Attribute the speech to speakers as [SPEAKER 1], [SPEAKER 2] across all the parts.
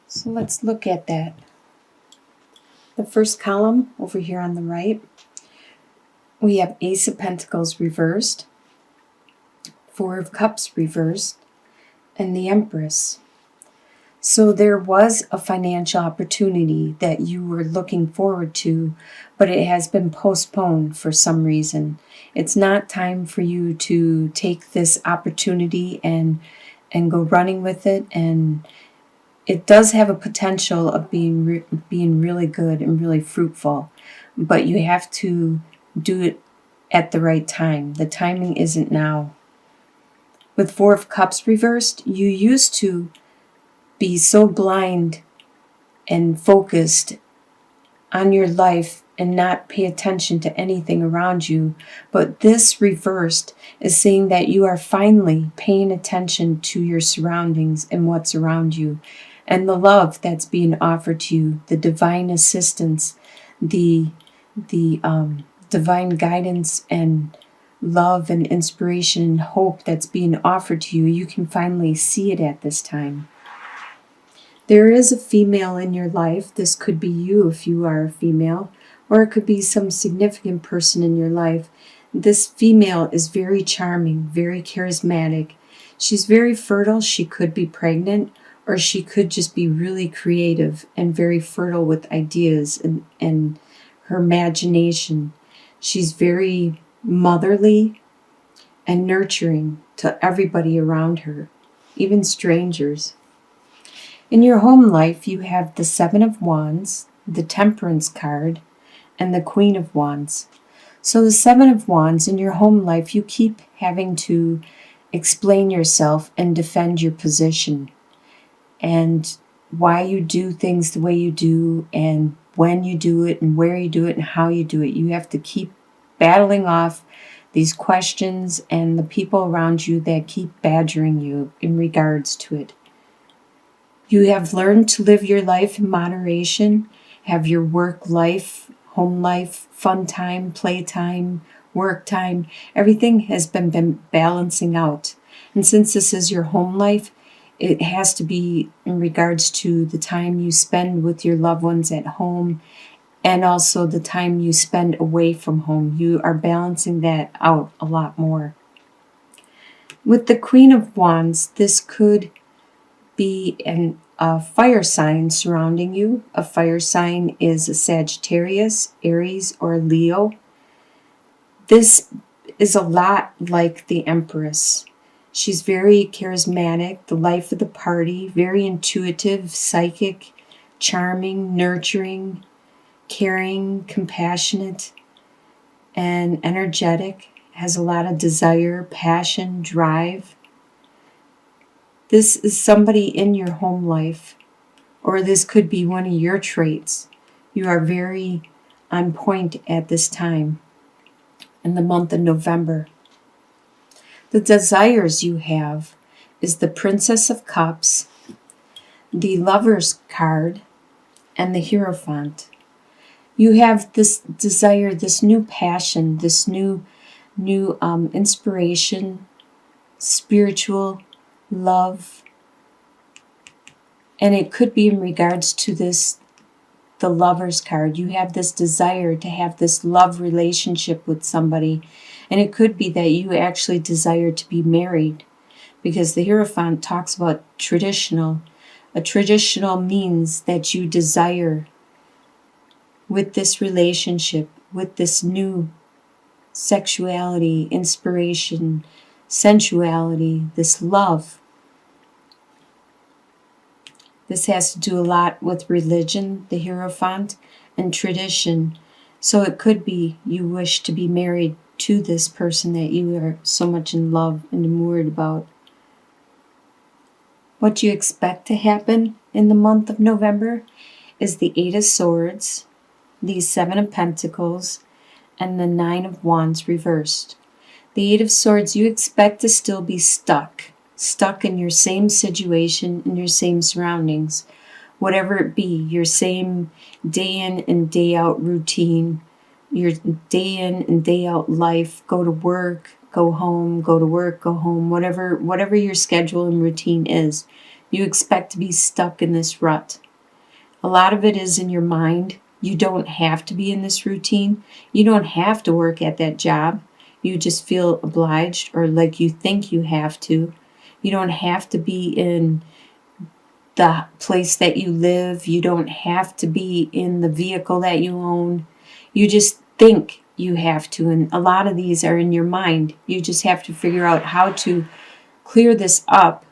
[SPEAKER 1] So let's look at that. The first column over here on the right, we have Ace of Pentacles reversed, Four of Cups reversed, and the Empress. So there was a financial opportunity that you were looking forward to, but it has been postponed for some reason. It's not time for you to take this opportunity and go running with it, and it does have a potential of being really good and really fruitful, but you have to do it at the right time. The timing isn't now. With Four of Cups reversed, you used to be so blind and focused on your life and not pay attention to anything around you. But this reversed is saying that you are finally paying attention to your surroundings and what's around you, and the love that's being offered to you, the divine assistance, the divine guidance and love and inspiration and hope that's being offered to you. You can finally see it at this time. There is a female in your life. This could be you if you are a female, or it could be some significant person in your life. This female is very charming, very charismatic. She's very fertile. She could be pregnant, or she could just be really creative and very fertile with ideas and her imagination. She's very motherly and nurturing to everybody around her, even strangers. In your home life, you have the Seven of Wands, the Temperance card, and the Queen of Wands. So the Seven of Wands, in your home life, you keep having to explain yourself and defend your position and why you do things the way you do and when you do it and where you do it and how you do it. You have to keep battling off these questions and the people around you that keep badgering you in regards to it. You have learned to live your life in moderation, have your work life, home life, fun time, play time, work time. Everything has been balancing out. And since this is your home life, it has to be in regards to the time you spend with your loved ones at home and also the time you spend away from home. You are balancing that out a lot more. With the Queen of Wands, this could be a fire sign surrounding you. A fire sign is a Sagittarius, Aries, or Leo. This is a lot like the Empress. She's very charismatic, the life of the party, very intuitive, psychic, charming, nurturing, caring, compassionate, and energetic. Has a lot of desire, passion, drive. This is somebody in your home life, or this could be one of your traits. You are very on point at this time in the month of November. The desires you have is the Princess of Cups, the Lover's card, and the Hierophant. You have this desire, this new passion, this new inspiration, spiritual love, and it could be in regards to the Lover's card. You have this desire to have this love relationship with somebody, and it could be that you actually desire to be married, because the Hierophant talks about traditional. A traditional means that you desire with this relationship, with this new sexuality, inspiration, sensuality, this love. This has to do a lot with religion, the Hierophant, and tradition. So it could be you wish to be married to this person that you are so much in love and enamored about. What you expect to happen in the month of November is the Eight of Swords, the Seven of Pentacles, and the Nine of Wands reversed. The Eight of Swords, you expect to still be stuck in your same situation, in your same surroundings, whatever it be, your same day in and day out routine, your day in and day out life, go to work, go home, go to work, go home, whatever your schedule and routine is. You expect to be stuck in this rut. A lot of it is in your mind. You don't have to be in this routine. You don't have to work at that job. You just feel obliged, or like you think you have to. You don't have to be in the place that you live. You don't have to be in the vehicle that you own. You just think you have to. And a lot of these are in your mind. You just have to figure out how to clear this up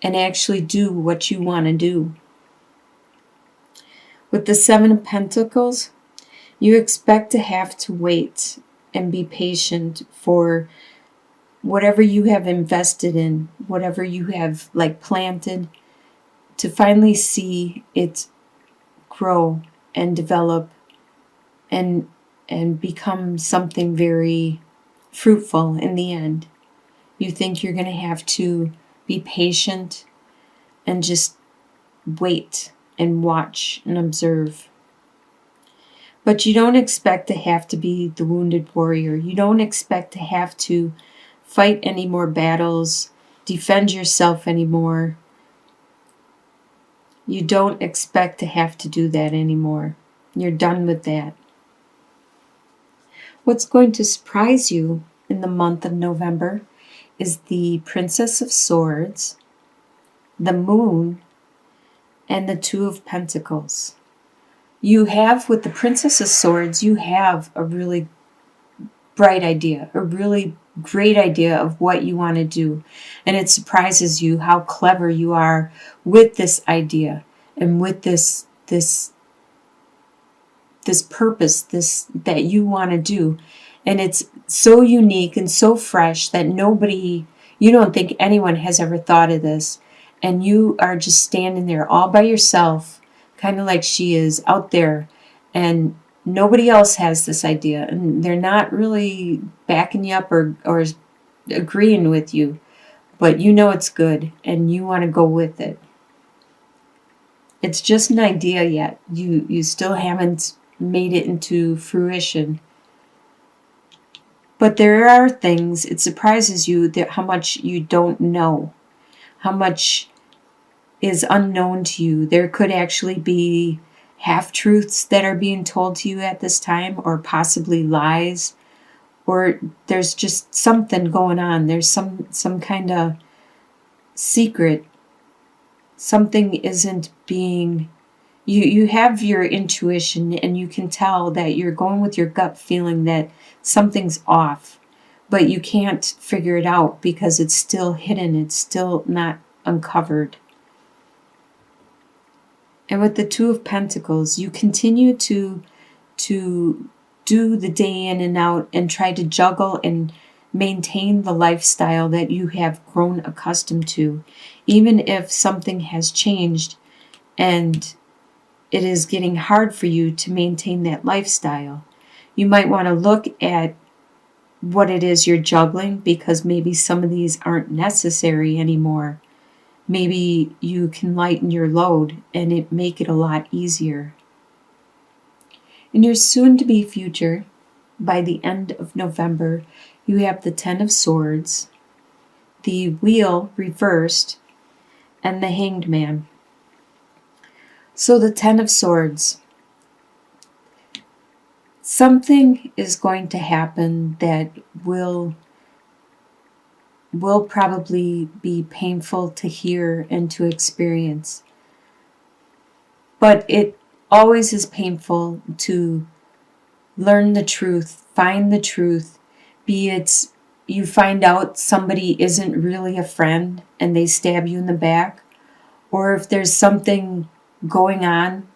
[SPEAKER 1] and actually do what you want to do. With the Seven of Pentacles, you expect to have to wait and be patient for whatever you have invested in, whatever you have planted, to finally see it grow and develop and become something very fruitful in the end. You think you're going to have to be patient and just wait and watch and observe. But you don't expect to have to be the wounded warrior. You don't expect to have to fight any more battles, defend yourself anymore. You don't expect to have to do that anymore. You're done with that. What's going to surprise you in the month of November is the Princess of Swords, the Moon, and the Two of Pentacles. You have, with the Princess of Swords, you have a really bright idea, a really great idea of what you want to do. And it surprises you how clever you are with this idea and with this purpose, that you want to do. And it's so unique and so fresh that you don't think anyone has ever thought of this. And you are just standing there all by yourself, kind of like she is out there, and nobody else has this idea, and they're not really backing you up or agreeing with you, but you know it's good and you want to go with it. It's just an idea yet. You still haven't made it into fruition. But there are things, it surprises you that how much you don't know, how much is unknown to you. There could actually be half-truths that are being told to you at this time, or possibly lies, or there's just something going on. There's some kind of secret. Something isn't being... You have your intuition, and you can tell that you're going with your gut feeling that something's off, but you can't figure it out because it's still hidden. It's still not uncovered. And with the Two of Pentacles, you continue to do the day in and out and try to juggle and maintain the lifestyle that you have grown accustomed to, even if something has changed and it is getting hard for you to maintain that lifestyle. You might want to look at what it is you're juggling, because maybe some of these aren't necessary anymore. Maybe you can lighten your load and make it a lot easier. In your soon-to-be future, by the end of November, you have the Ten of Swords, the Wheel reversed, and the Hanged Man. So the Ten of Swords. Something is going to happen that will probably be painful to hear and to experience. But it always is painful to learn the truth, find the truth, be it you find out somebody isn't really a friend and they stab you in the back, or if there's something going on.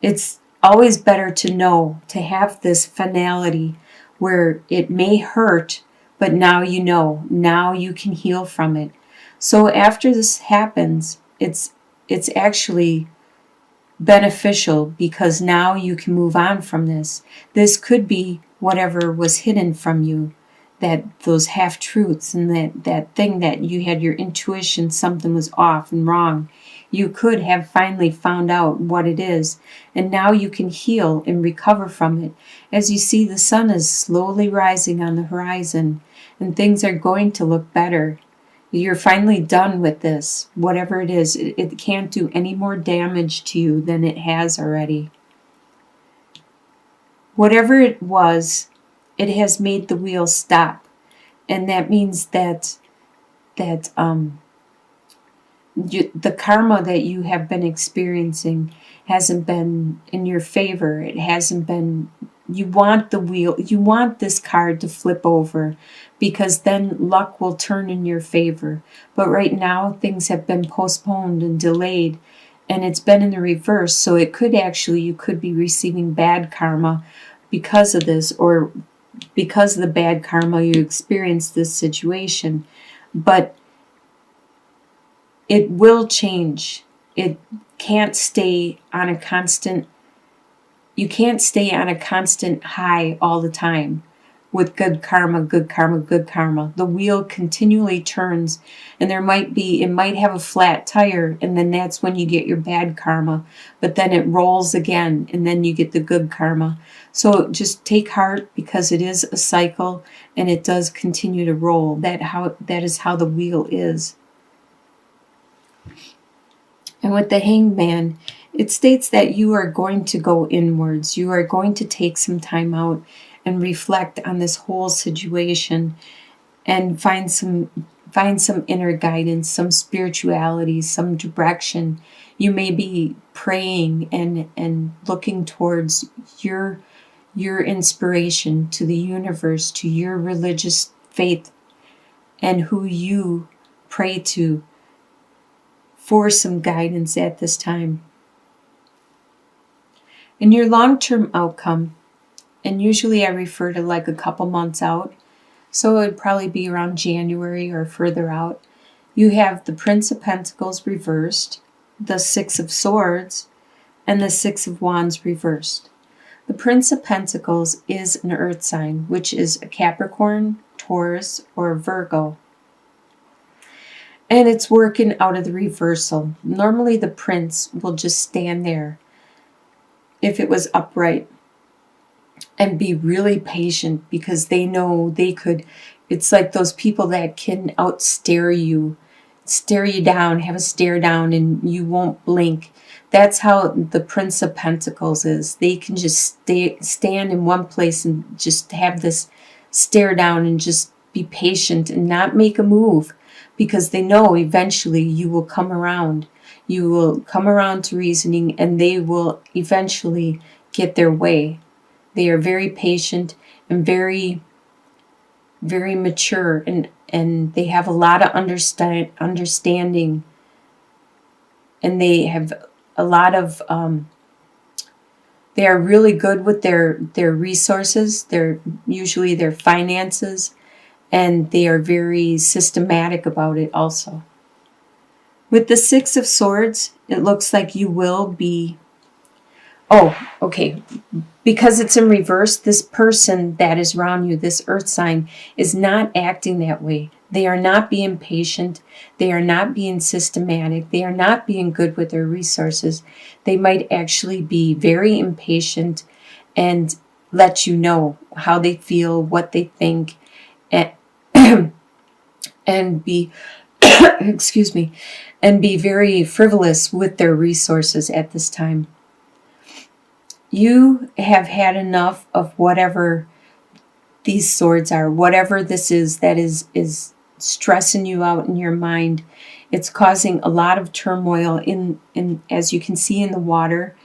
[SPEAKER 1] It's always better to know, to have this finality where it may hurt, but now you know, now you can heal from it. So after this happens, it's actually beneficial, because now you can move on from this. This could be whatever was hidden from you, that those half-truths and that thing that you had your intuition, something was off and wrong. You could have finally found out what it is, and now you can heal and recover from it. As you see, the sun is slowly rising on the horizon, and things are going to look better. You're finally done with this. Whatever it is, it can't do any more damage to you than it has already. Whatever it was, it has made the wheel stop. And that means that the karma that you have been experiencing hasn't been in your favor. It hasn't been, you want the wheel, you want this card to flip over, because then luck will turn in your favor. But right now things have been postponed and delayed, and it's been in the reverse. So it could actually, you could be receiving bad karma because of this, or because of the bad karma you experienced this situation. But it will change. It can't stay on a constant, you can't stay on a constant high all the time with good karma, good karma, good karma. The wheel continually turns, and it might have a flat tire, and then that's when you get your bad karma. But then it rolls again, and then you get the good karma. So just take heart, because it is a cycle, and it does continue to roll. That is how the wheel is. And with the Hanged Man, it states that you are going to go inwards. You are going to take some time out and reflect on this whole situation, and find some inner guidance, some spirituality, some direction. You may be praying and looking towards your inspiration, to the universe, to your religious faith, and who you pray to for some guidance at this time. In your long-term outcome, and usually I refer to like a couple months out, so it would probably be around January or further out, you have the Prince of Pentacles reversed, the Six of Swords, and the Six of Wands reversed. The Prince of Pentacles is an earth sign, which is a Capricorn, Taurus, or Virgo. And it's working out of the reversal. Normally the prince will just stand there, if it was upright, and be really patient, because they know they could. It's like those people that can stare you down, have a stare down, and you won't blink. That's how the Prince of Pentacles is. They can just stand in one place and just have this stare down and just be patient and not make a move, because they know eventually you will come around. You will come around to reasoning, and they will eventually get their way. They are very patient and very, very mature, and they have a lot of understanding, and they have a lot of, they are really good with their resources, usually their finances, and they are very systematic about it also. With the Six of Swords, it looks like you will be, because it's in reverse, this person that is around you, this earth sign, is not acting that way. They are not being patient. They are not being systematic. They are not being good with their resources. They might actually be very impatient and let you know how they feel, what they think, and be excuse me, and be very frivolous with their resources at this time. You have had enough of whatever these swords are, whatever this is that is stressing you out in your mind. It's causing a lot of turmoil in as you can see in the water.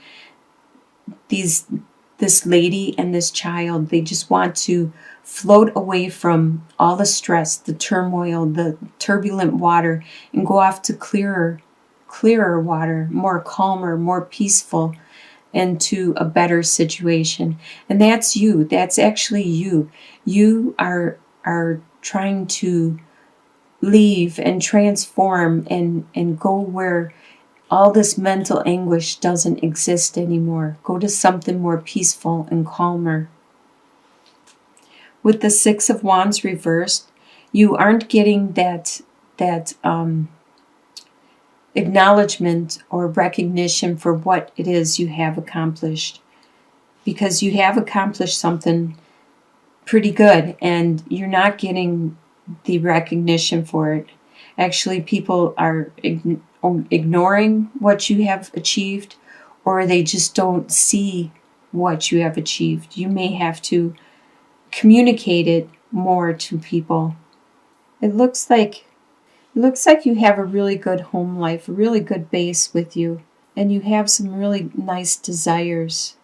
[SPEAKER 1] This lady and this child, they just want to float away from all the stress, the turmoil, the turbulent water, and go off to clearer water, more calmer, more peaceful, and to a better situation. And that's you. That's actually you. You are trying to leave and transform and go where all this mental anguish doesn't exist anymore. Go to something more peaceful and calmer. With the Six of Wands reversed, you aren't getting that acknowledgement or recognition for what it is you have accomplished, because you have accomplished something pretty good and you're not getting the recognition for it. Actually, people are ignoring what you have achieved, or they just don't see what you have achieved. You may have to communicate it more to people. It looks like you have a really good home life, a really good base with you, and you have some really nice desires.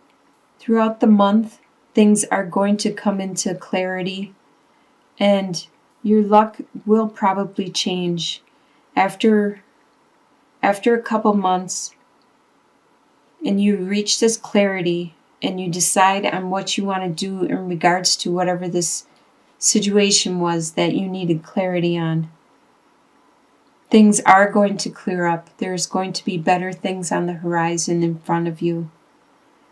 [SPEAKER 1] Throughout the month, things are going to come into clarity, and your luck will probably change after a couple months, and you reach this clarity and you decide on what you want to do in regards to whatever this situation was that you needed clarity on. Things are going to clear up. There's going to be better things on the horizon in front of you.